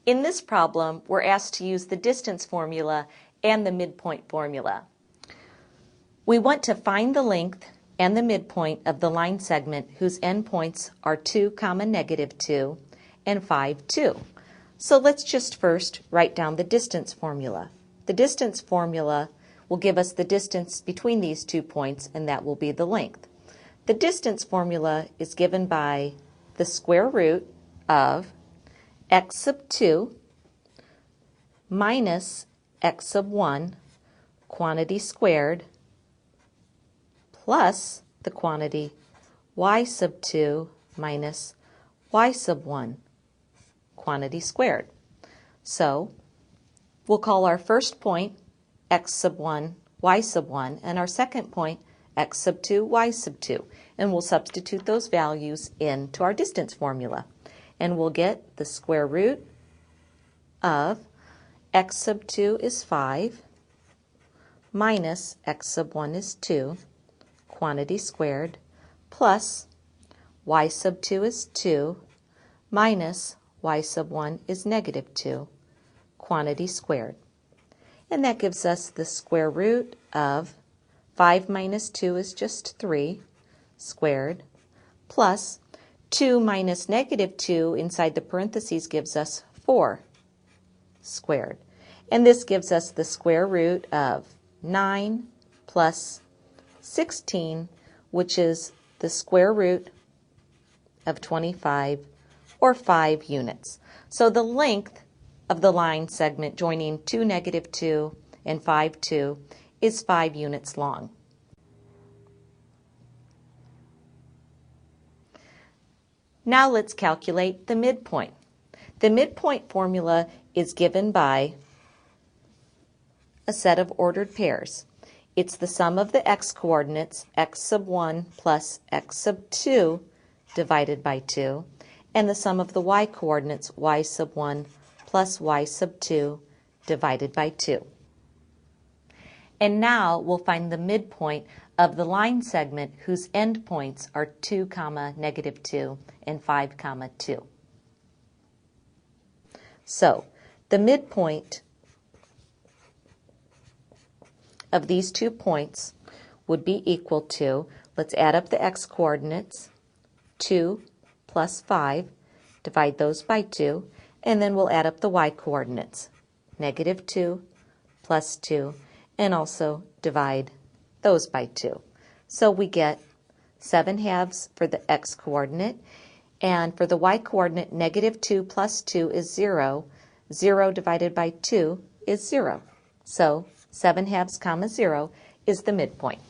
In this problem, we're asked to use the distance formula and the midpoint formula. We want to find the length and the midpoint of the line segment whose endpoints are 2, -2 and 5, 2. So let's just first write down the distance formula. The distance formula will give us the distance between these 2 points, and that will be the length. The distance formula is given by the square root of x sub 2 minus x sub 1 quantity squared plus the quantity y sub 2 minus y sub 1 quantity squared. So we'll call our first point x sub 1, y sub 1, and our second point x sub 2, y sub 2. And we'll substitute those values into our distance formula. And we'll get the square root of x sub 2 is 5 minus x sub 1 is 2, quantity squared, plus y sub 2 is 2 minus y sub 1 is -2, quantity squared. And that gives us the square root of 5 minus 2 is just 3 squared, plus 2 minus -2 inside the parentheses gives us 4 squared. And this gives us the square root of 9 plus 16, which is the square root of 25, or 5 units. So the length of the line segment joining 2, -2 and 5, 2 is 5 units long. Now let's calculate the midpoint. The midpoint formula is given by a set of ordered pairs. It's the sum of the x-coordinates, x sub 1 plus x sub 2 divided by 2, and the sum of the y-coordinates, y sub 1 plus y sub 2 divided by 2. And now we'll find the midpoint of the line segment whose endpoints are 2, -2 and 5, 2. So the midpoint of these 2 points would be equal to, let's add up the x-coordinates, 2 plus 5, divide those by 2, and then we'll add up the y-coordinates, -2 plus 2, and also divide those by 2. So we get 7/2 for the x-coordinate, and for the y-coordinate, -2 plus 2 is 0. 0 divided by 2 is 0. So 7/2, 0 is the midpoint.